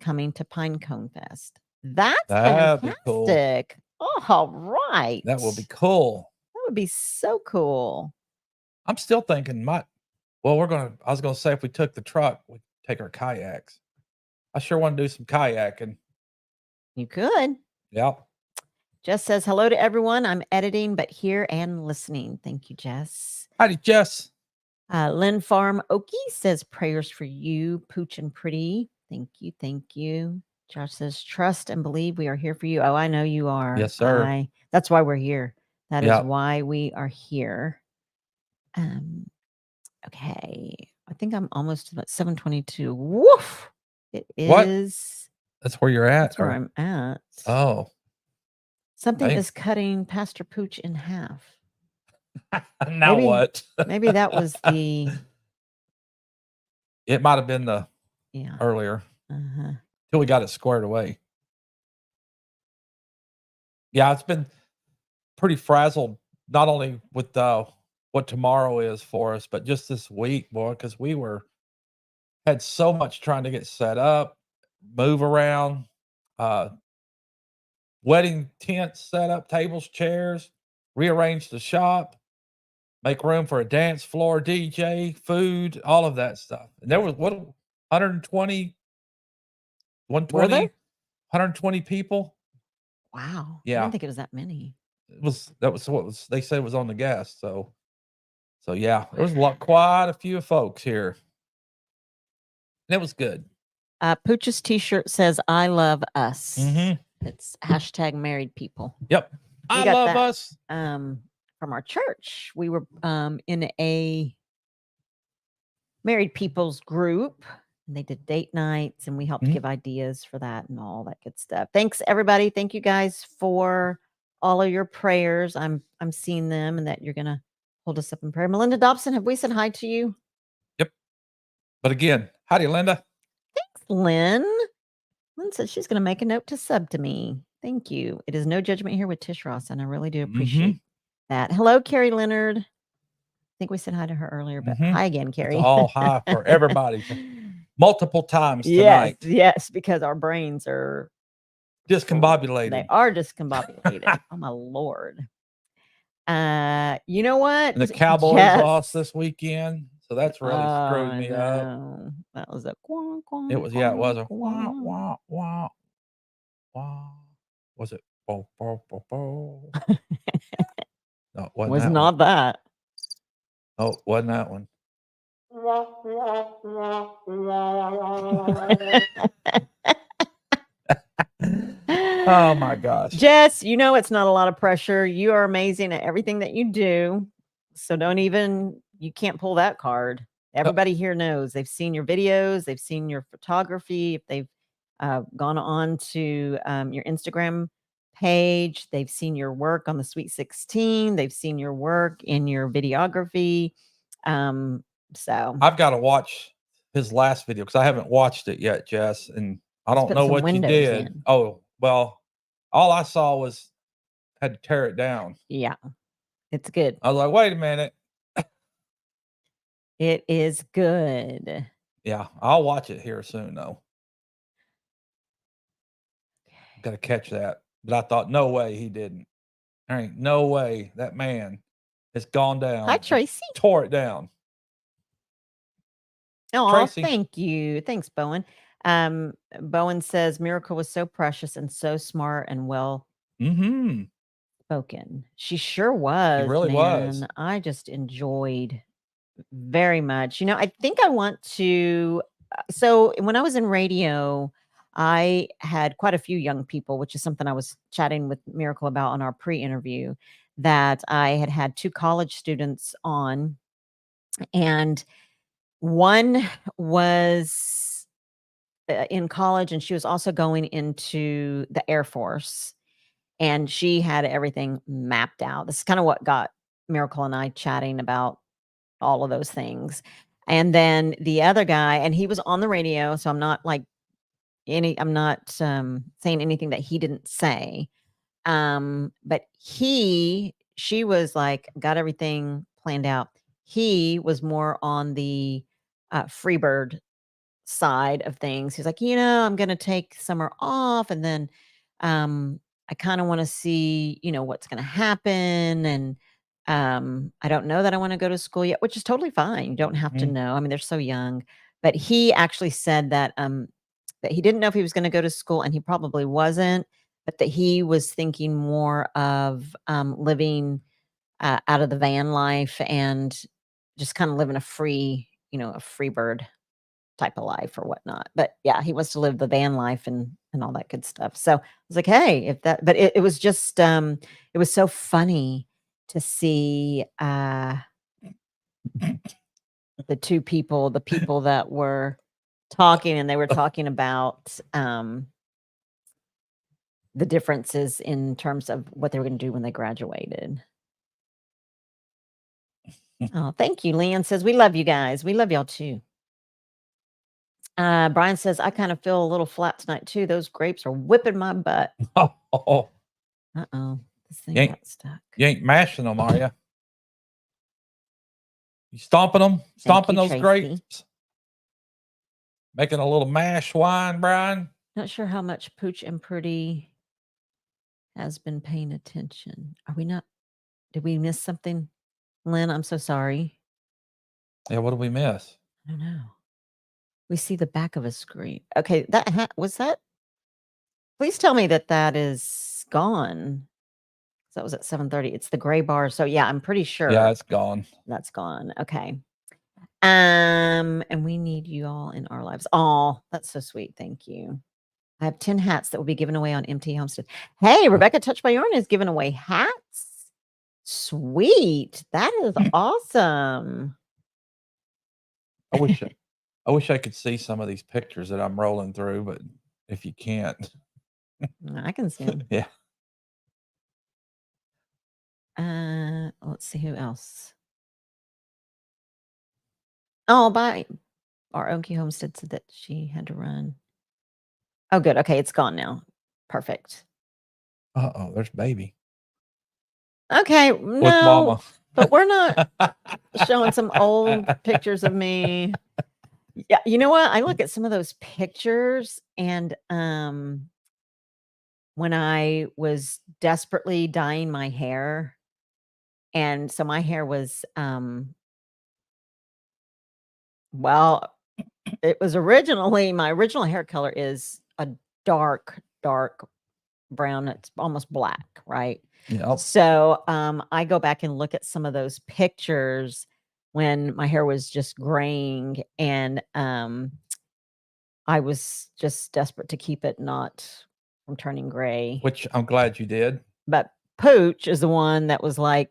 coming to Pinecone Fest. That'd fantastic. Be cool. Oh, all right. That will be cool. That would be so cool. I'm still thinking I was gonna say if we took the truck, we'd take our kayaks. I sure want to do some kayaking. You could. Yep. Jess says, hello to everyone. I'm editing, but here and listening. Thank you, Jess. Howdy, Jess. Lynn Farm Okie says, prayers for you, Pooch and Pretty. Thank you. Thank you. Josh says, trust and believe we are here for you. Oh, I know you are. Yes, sir. That's why we're here. That is Yep. why we are here. Okay. I think I'm almost about 7:22. Woof. It What? is. That's where you're at? That's where I'm at. Oh. Something is cutting Pastor Pooch in half. Now what? Maybe that was the. It might have been the earlier. Till we got it squared away. Yeah, it's been pretty frazzled, not only with what tomorrow is for us, but just this week, boy, because we had so much trying to get set up, move around, wedding tents set up, tables, chairs, rearrange the shop, make room for a dance floor, DJ, food, all of that stuff. And there was 120, 120 people. Wow. Yeah. I didn't think it was that many. That was what they said was on the guest. So yeah, there was quite a few folks here. And it was good. Pooch's t-shirt says, I love us. Mm-hmm. It's hashtag married people. Yep. I love us. From our church. We were in a married people's group. And they did date nights and we helped give ideas for that and all that good stuff. Thanks, everybody. Thank you guys for all of your prayers. I'm seeing them and that you're going to hold us up in prayer. Melinda Dobson, have we said hi to you? Yep. But again, howdy, Linda. Thanks, Lynn. Lynn says she's going to make a note to sub to me. Thank you. It is no judgment here with Tish Ross, and I really do appreciate that. Hello, Carrie Leonard. I think we said hi to her earlier, but hi again, Carrie. It's all hi for everybody. Multiple times tonight. Yes, because our brains are discombobulated. They are discombobulated. Oh my Lord. You know what? And the Cowboys lost this weekend, so that's really screwed me up. That was a quah, quah, it was quah, it was a quah. wah wah wah. Was it? Bo, bo, bo, bo. No, it was not that. Oh, it wasn't that one. Oh my gosh. Jess, you know it's not a lot of pressure. You are amazing at everything that you do. So you can't pull that card. Everybody here knows. They've seen your videos, they've seen your photography. If they've gone on to your Instagram page, they've seen your work on the Sweet 16, they've seen your work in your videography. So I've got to watch his last video because I haven't watched it yet, Jess, and I don't know what you did. Oh, well, all I saw was had to tear it down. Yeah, it's good. I was like, wait a minute. It is good. Yeah, I'll watch it here soon, though. Got to catch that. But I thought, no way he didn't. There ain't no way that man has gone down. Hi, Tracy. Tore it down. Oh, Tracy. Thank you. Thanks, Bowen. Bowen says Miracle was so precious and so smart and well spoken. She sure was. She really was. I just enjoyed very much. I think I want to. So when I was in radio, I had quite a few young people, which is something I was chatting with Miracle about on our pre-interview, that I had 2 college students on, and one was in college and she was also going into the Air Force, and she had everything mapped out. This is kind of what got Miracle and I chatting about all of those things. And then the other guy, and he was on the radio, so I'm not saying anything that he didn't say. But she was like, got everything planned out. He was more on the Freebird side of things. He's like, I'm going to take summer off, and then I kind of want to see, what's going to happen. And I don't know that I want to go to school yet, which is totally fine. You don't have to know. I mean, they're so young. But he actually said that he didn't know if he was going to go to school, and he probably wasn't. but that he was thinking more of living out of the van life and just kind of living a free, a free bird type of life or whatnot. But yeah, he wants to live the van life and all that good stuff. So I was like, hey, if that, but it was just it was so funny to see the people that were talking, and they were talking about the differences in terms of what they were going to do when they graduated. Oh, thank you. Leanne says, we love you guys. We love y'all too. Brian says, I kind of feel a little flat tonight too. Those grapes are whipping my butt. Oh, Uh-oh. This thing You got stuck. you ain't mashing them, are you? You stomping them? Stomping you, those Tracy. grapes? Making a little mash wine, Brian? Not sure how much Pooch and Pretty has been paying attention. Are we not? Did we miss something? Lynn, I'm so sorry. Yeah, what did we miss? I don't know. We see the back of a screen. Okay, was that? Please tell me that is gone. That was at 7:30. It's the gray bar. So yeah, I'm pretty sure. Yeah, it's gone. That's gone. Okay. And we need you all in our lives. Oh, that's so sweet. Thank you. I have 10 hats that will be given away on MT Homestead. Hey, Rebecca Touch by Yarn is giving away hats. Sweet. That is awesome. I wish I could see some of these pictures that I'm rolling through, but if you can't. I can see them. Yeah. Let's see who else. Oh, bye. Our Okie Homestead said that she had to run. Oh, good. Okay, it's gone now. Perfect. Uh-oh, there's baby. Okay, With no, mama. but we're not showing some old pictures of me. Yeah, you know what? I look at some of those pictures, and when I was desperately dyeing my hair, and so my hair was well, it was originally my original hair color is a dark brown. It's almost black, right? Yeah. So I go back and look at some of those pictures when my hair was just graying, and I was just desperate to keep it not from turning gray. Which I'm glad you did. But Pooch is the one that was like,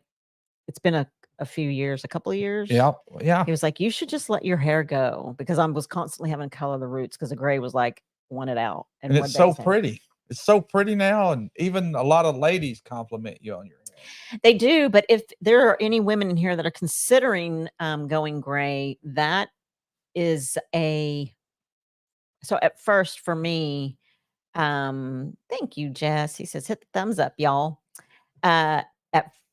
it's been a few years, a couple of years. Yeah. Yeah. He was like, you should just let your hair go, because I was constantly having to color the roots because the gray was like wanted out. And it's so pretty. It's so pretty now. And even a lot of ladies compliment you on your hair. They do. But if there are any women in here that are considering going gray, that is so at first for me, thank you, Jess. He says, hit the thumbs up, y'all. At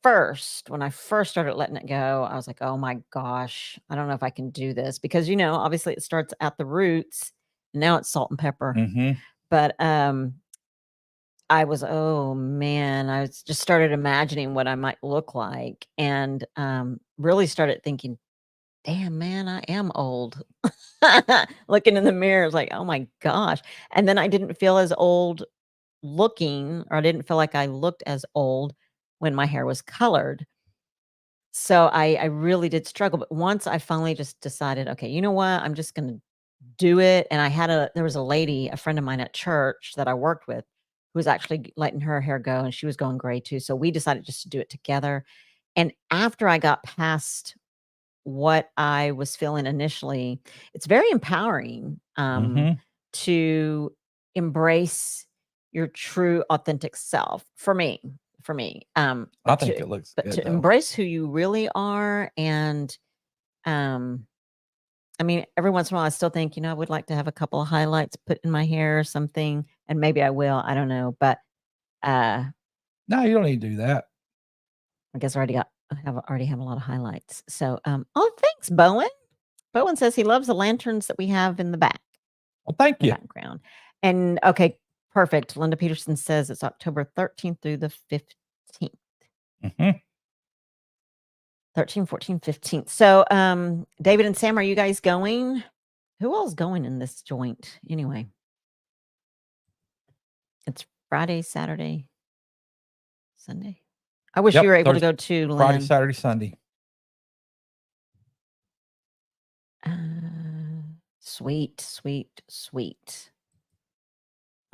first, when I first started letting it go, I was like, oh my gosh, I don't know if I can do this, because, obviously it starts at the roots. Now it's salt and pepper. Mm-hmm. But oh man, I just started imagining what I might look like, and really started thinking, damn, man, I am old. Looking in the mirror, it's like, oh my gosh. And then I didn't feel as old looking, or I didn't feel like I looked as old when my hair was colored. So I really did struggle. But once I finally just decided, okay, you know what? I'm just going to do it. And there was a lady, a friend of mine at church that I worked with, who was actually letting her hair go, and she was going gray too. So we decided just to do it together. And after I got past what I was feeling initially, it's very empowering to embrace your true authentic self for me. I think it looks good, to embrace who you really are. And I mean, every once in a while I still think, I would like to have a couple of highlights put in my hair or something, and maybe I will, I don't know, but no, you don't need to do that. I guess I already have a lot of highlights. So oh, thanks, Bowen. Bowen says he loves the lanterns that we have in the back. Well, thank you. Background. And okay, perfect. Linda Peterson says it's October 13th through the 15th. Mm-hmm. 13, 14, 15. So David and Sam, are you guys going? Who else going in this joint anyway? It's Friday, Saturday, Sunday. I wish you Yep, were able to Thursday, go too, Friday, Lynn. Saturday, Sunday. Sweet, sweet, sweet.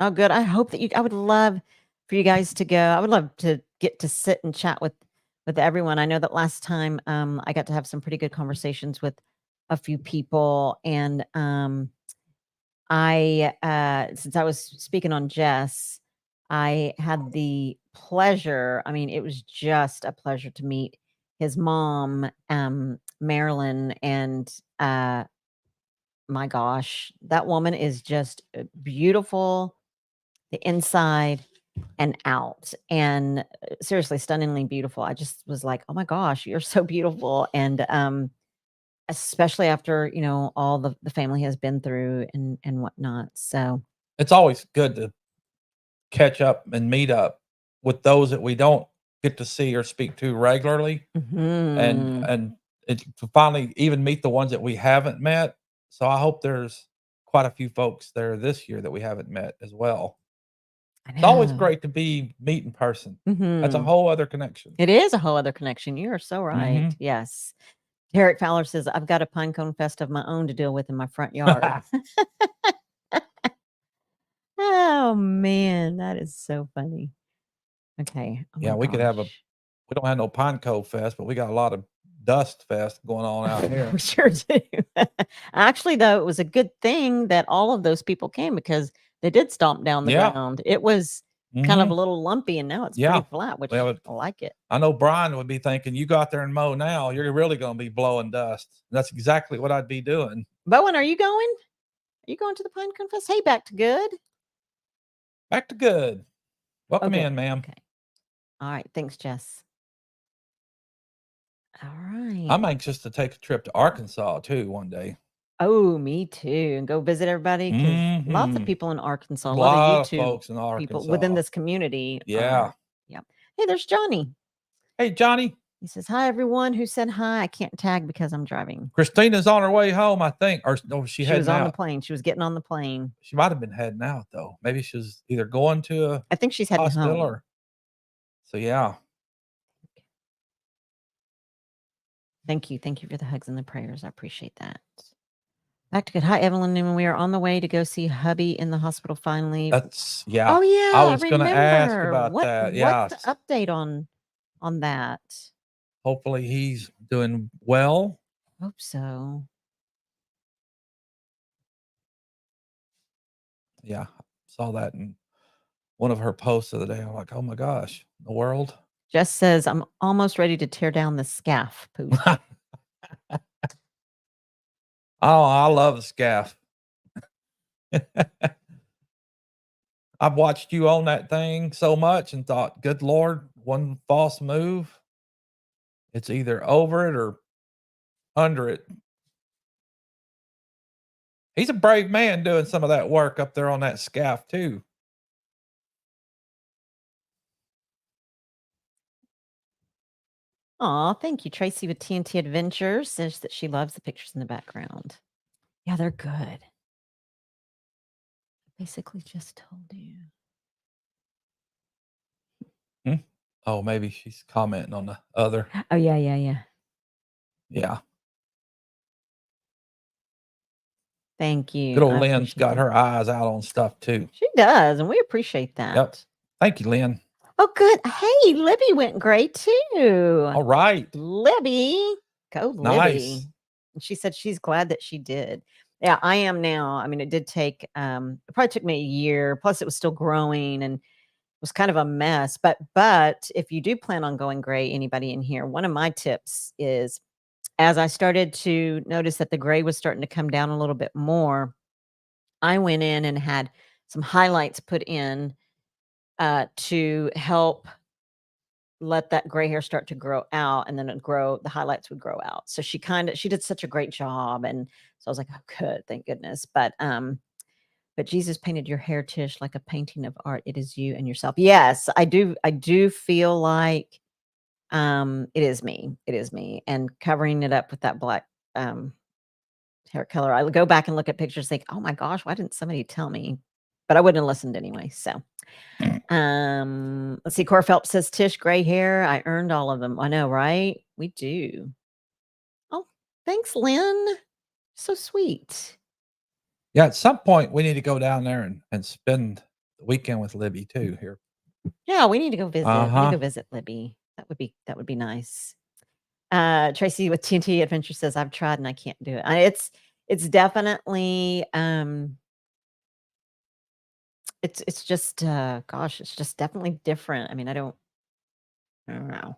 Oh, good. I hope that I would love for you guys to go. I would love to get to sit and chat with everyone. I know that last time I got to have some pretty good conversations with a few people, and I since I was speaking on Jess, I had the pleasure. I mean, it was just a pleasure to meet his mom, Marilyn, and my gosh, that woman is just beautiful, the inside and out, and seriously stunningly beautiful. I just was like, oh my gosh, you're so beautiful. And especially after, all the family has been through and whatnot. So It's always good to catch up and meet up with those that we don't get to see or speak to regularly, and mhm. to finally even meet the ones that we haven't met. So I hope there's quite a few folks there this year that we haven't met as well. I It's always know. great to meet in person. That's a Mhm. whole other connection. It is a whole other connection. You are so right. Mhm. Yes. Derek Fowler says, I've got a pine cone fest of my own to deal with in my front yard. Oh man, that is so funny. Okay. Oh Yeah, my we could have gosh. we don't have no Pine Cove Fest, but we got a lot of Dust Fest going on out here. We sure do. Actually, though, it was a good thing that all of those people came because they did stomp down the Yeah. ground. It was kind of a Mhm. little lumpy, and now it's Yeah. pretty flat, which Well, I like it. I know Brian would be thinking, "You go out there and mow now, you're really gonna be blowing dust." And that's exactly what I'd be doing. Bowen, are you going? Are you going to the Pine Cone Fest? Hey, back to good. Back to good. Oh, Welcome good. in, ma'am. Okay. All right. Thanks, Jess. All right. I'm anxious to take a trip to Arkansas too one day. Oh, me too. And go visit everybody because lots of Mhm. people in Arkansas, A a lot of lot of YouTube folks in people within Arkansas. this community Yeah. are, yeah. Hey, there's Johnny. Hey, Johnny. He says, hi, everyone who said hi. I can't tag because I'm driving. Christina's on her way home, I think, or no, she She was heading on the out. plane. She was getting on the plane. She might have been heading out though. Maybe she was either going to a I think she's heading hospital home. or so. Yeah. Thank you. Thank you for the hugs and the prayers. I appreciate that. Back to good. Hi, Evelyn Newman. We are on the way to go see hubby in the hospital finally. That's yeah. Oh I yeah, I was gonna ask remember. about that. What's the Yes. update on that? Hopefully he's doing well. Hope so. Yeah. Saw that in one of her posts the other day. I'm like, oh my gosh, the world. Jess says, I'm almost ready to tear down the scaff, Pooch. Oh, I love the scaff. I've watched you on that thing so much and thought, good Lord, one false move, it's either over it or under it. He's a brave man doing some of that work up there on that scaff too. Aw, thank you. Tracy with TNT Adventures says that she loves the pictures in the background. Yeah, they're good. Basically just told you. Hmm? Oh, maybe she's commenting on the other. Oh, yeah, yeah, yeah. Yeah. Thank you. Good old I Lynn's appreciate got that. her eyes out on stuff too. She does, and we appreciate that. Yep. Thank you, Lynn. Oh, good. Hey, Libby went great too. All right. Libby. Go Libby. Nice. And she said she's glad that she did. Yeah, I am now. I mean, it did take it probably took me a year. Plus, it was still growing and was kind of a mess. But if you do plan on going gray, anybody in here, one of my tips is as I started to notice that the gray was starting to come down a little bit more, I went in and had some highlights put in to help let that gray hair start to grow out, and then the highlights would grow out. So she did such a great job. And so I was like, oh, good, thank goodness. But Jesus painted your hair, Tish, like a painting of art. It is you and yourself. Yes, I do feel like it is me. It is me. And covering it up with that black hair color. I go back and look at pictures, think, oh my gosh, why didn't somebody tell me? but I wouldn't have listened anyway. So, let's see. Cora Phelps says, Tish, gray hair. I earned all of them. I know, right? We do. Oh, thanks, Lynn. So sweet. Yeah, at some point we need to go down there and spend the weekend with Libby too here. Yeah, we need to go visit. We need to Uh-huh. go visit Libby. That would be nice. Tracy with TNT Adventure says, I've tried and I can't do it. It's definitely it's just gosh, it's just definitely different. I mean, I don't know.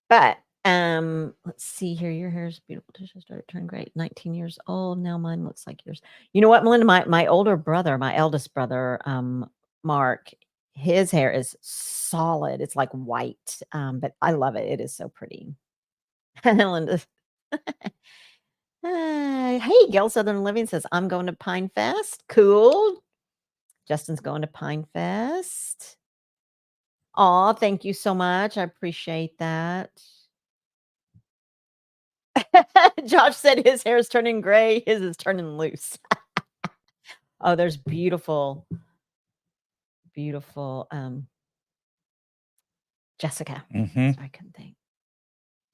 But let's see here. Your hair is beautiful. Tish, I started turning gray. 19 years old. Now mine looks like yours. You know what, Melinda? My older brother, my eldest brother, Mark, his hair is solid. It's like white. But I love it. It is so pretty. Linda. Hey, Gail Southern Living says, I'm going to Pine Fest. Cool. Justin's going to Pine Fest. Aw, thank you so much. I appreciate that. Josh said his hair is turning gray. His is turning loose. Oh, there's beautiful Jessica. Mm-hmm. Sorry, I couldn't think.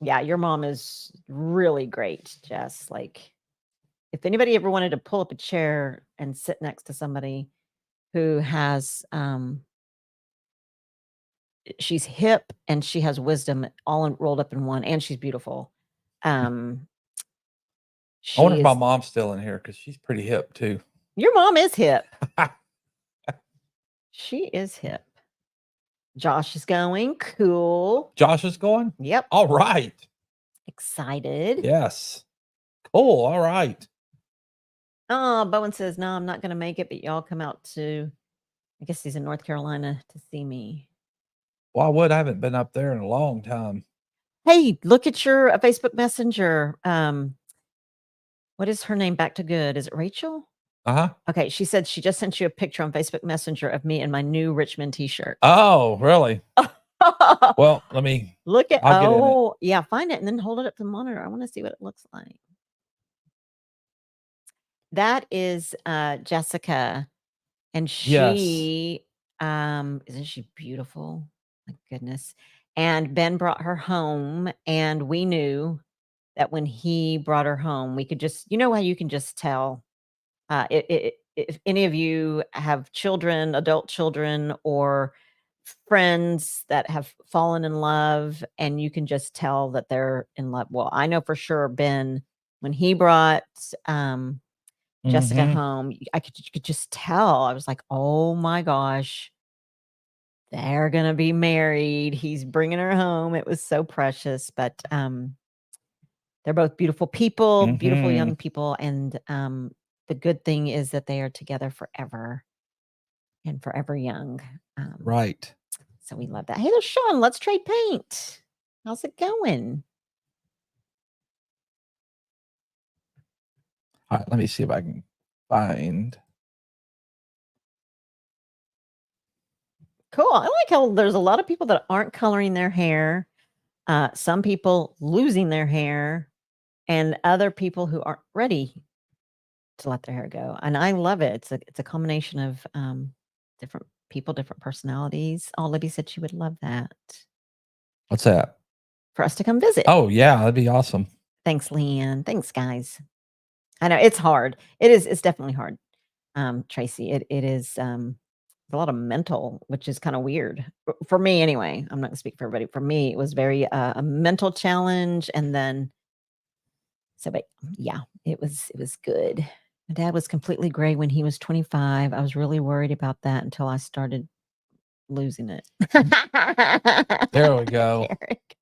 Yeah, your mom is really great, Jess. Like, if anybody ever wanted to pull up a chair and sit next to somebody who has she's hip and she has wisdom all rolled up in one, and she's beautiful. I wonder if my Is mom's still in here because she's pretty hip too. your mom is hip. She is hip. Josh is going. Cool. Josh is going? Yep. All right. Excited. Yes. Cool. All right. Oh, Bowen says, no, I'm not going to make it, but y'all come out to, I guess he's in North Carolina to see me. Well, I would. I haven't been up there in a long time. Hey, look at your Facebook Messenger. What is her name? Back to good. Is it Rachel? Uh-huh. Okay. She said she just sent you a picture on Facebook Messenger of me in my new Richmond t-shirt. Oh, really? Well, let me look at. I'll get in it. Oh, yeah. Find it and then hold it up to the monitor. I want to see what it looks like. That is Jessica, and she isn't she beautiful? My goodness. And Ben brought her home, and we knew that when he brought her home, we could just, you know how you can just tell if any of you have children, adult children, or friends that have fallen in love, and you can just tell that they're in love. Well, I know for sure Ben, when he brought Jessica home, you could just tell. I was like, oh my gosh, they're gonna be married. He's bringing her home. It was so precious, but they're both beautiful people, beautiful young people, and the good thing is that they are together forever and forever young. Right. So we love that. Hey, there's Sean. Let's trade paint. How's it going? All right, let me see if I can find. Cool. I like how there's a lot of people that aren't coloring their hair. Some people losing their hair, and other people who aren't ready to let their hair go. And I love it. It's a combination of different people, different personalities. Oh, Libby said she would love that. What's that? For us to come visit. Oh, yeah, that'd be awesome. Thanks, Leanne. Thanks, guys. I know it's hard. It's definitely hard. Tracy, it is a lot of mental, which is kind of weird for me anyway. I'm not gonna speak for everybody. For me, it was very a mental challenge. And then but yeah, it was good. My dad was completely gray when he was 25. I was really worried about that until I started losing it. There we go. Eric.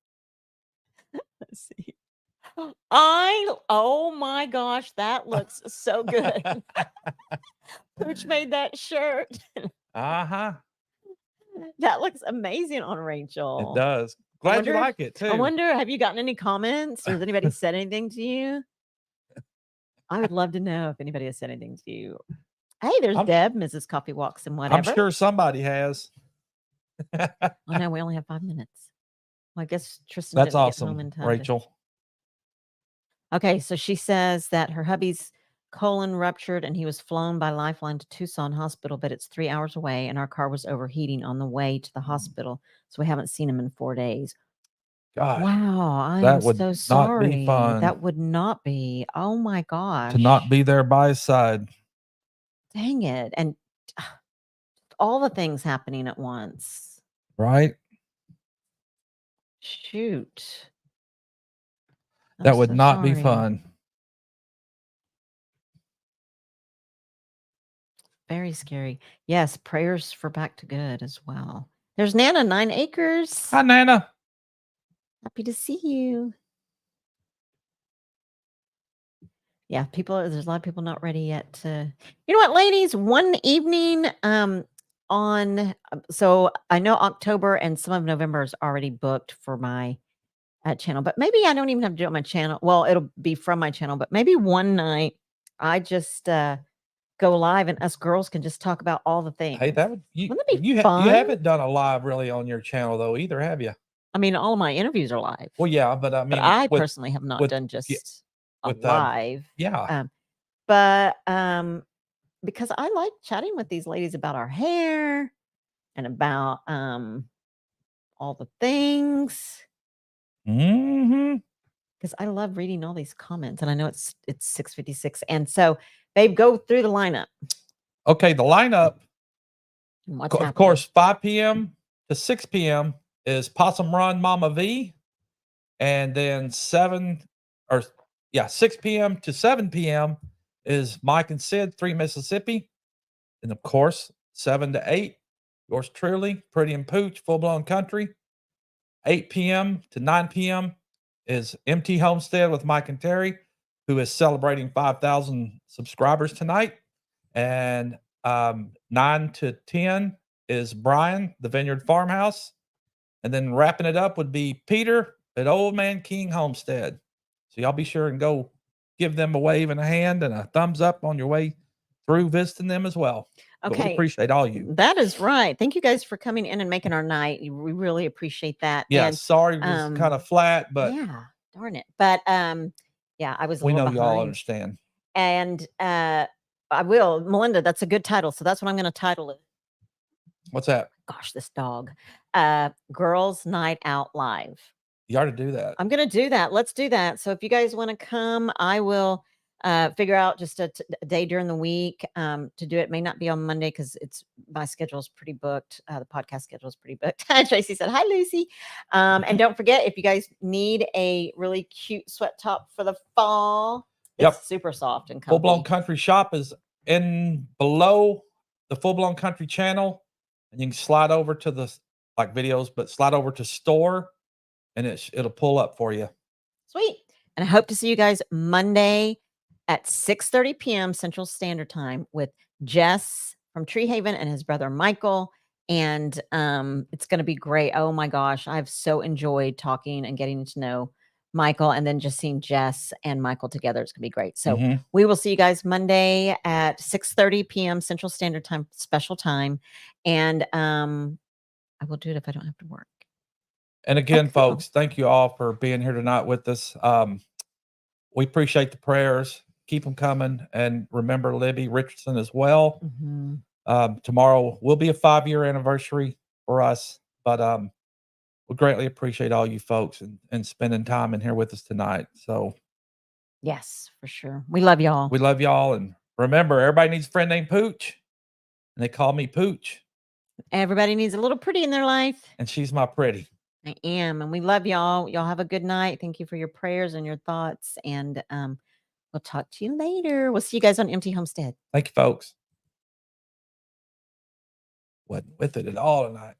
Let's see. Oh my gosh, that looks so good. Pooch made that shirt. Uh-huh. That looks amazing on Rachel. It does. Glad you like it too. I wonder, have you gotten any comments, or has anybody said anything to you? I would love to know if anybody has said anything to you. Hey, there's Deb, Mrs. Coffee Walks and whatever. I'm sure somebody has. Oh no, we only have 5 minutes. Well, I guess Tristan That's didn't awesome, get home in time. Rachel. Okay, so she says that her hubby's colon ruptured and he was flown by Lifeline to Tucson Hospital, but it's 3 hours away and our car was overheating on the way to the hospital. So we haven't seen him in 4 days. Gosh, Wow, I that am would so not be sorry. fun. That would not be. Oh my To not gosh. be there by his side. Dang it. And all the things happening at once. Right? Shoot. That I'm would so not be sorry. fun. Very scary. Yes, prayers for back to good as well. There's Nana, 9 acres. Hi, Nana. Happy to see you. Yeah, there's a lot of people not ready yet to. You know what, ladies? One evening so I know October and some of November is already booked for my channel, but maybe I don't even have to do it on my channel. Well, it'll be from my channel, but maybe one night I just go live and us girls can just talk about all the things. Hey, Wouldn't that be fun? You haven't done a live really on your channel though either, have you? I mean, all of my interviews are live. Well, yeah, but I mean, I personally have not done just a live. Yeah. But because I like chatting with these ladies about our hair and about all the things. Because I love reading all these comments, and I know it's 6:56, and so babe, go through the lineup. Okay, the lineup. Of course, 5 p.m. to 6 p.m. is Possum Run Mama V, and then 6 p.m. to 7 p.m. is Mike and Sid 3 Mississippi, and of course 7 to 8, yours truly, Pretty and Pooch Full Blown Country. 8 p.m. to 9 p.m. is MT Homestead with Mike and Terry, who is celebrating 5,000 subscribers tonight. And 9 to 10 is Brian, the Vineyard Farmhouse. And then wrapping it up would be Peter at Old Man King Homestead. So y'all be sure and go give them a wave and a hand and a thumbs up on your way through visiting them as well. Okay. But we appreciate all you. That is right. Thank you guys for coming in and making our night. We really appreciate that. Yeah, and, sorry it was kind of flat, but yeah, darn it. But yeah, I was. We know y'all understand. And I will, Melinda. That's a good title. So that's what I'm going to title it. What's that? Gosh, this dog. Girls Night Out Live. You ought to do that. I'm going to do that. Let's do that. So if you guys want to come, I will figure out just a day during the week to do it. May not be on Monday because my schedule is pretty booked. The podcast schedule is pretty booked. Tracy said, hi, Lucy. And don't forget, if you guys need a really cute sweat top for the fall, it's super soft and comfy. Full Blown Country shop is in below the Full Blown Country channel. And you can slide over to the videos, but slide over to store and it'll pull up for you. Sweet. And I hope to see you guys Monday at 6:30 p.m. Central Standard Time with Jess from Tree Haven and his brother Michael. And it's going to be great. Oh my gosh. I've so enjoyed talking and getting to know Michael, and then just seeing Jess and Michael together. It's going to be great. So we will see you guys Monday at 6:30 p.m. Central Standard Time, special time. And I will do it if I don't have to work. And again, folks, thank you all for being here tonight with us. We appreciate the prayers. Keep them coming. And remember Libby Richardson as well. Tomorrow will be a 5-year anniversary for us, but we greatly appreciate all you folks and spending time in here with us tonight. So yes, for sure. We love y'all. We love y'all. And remember, everybody needs a friend named Pooch. And they call me Pooch. Everybody needs a little pretty in their life. And she's my pretty. I am. And we love y'all. Y'all have a good night. Thank you for your prayers and your thoughts. And we'll talk to you later. We'll see you guys on MT Homestead. Thank you, folks. Wasn't with it at all tonight.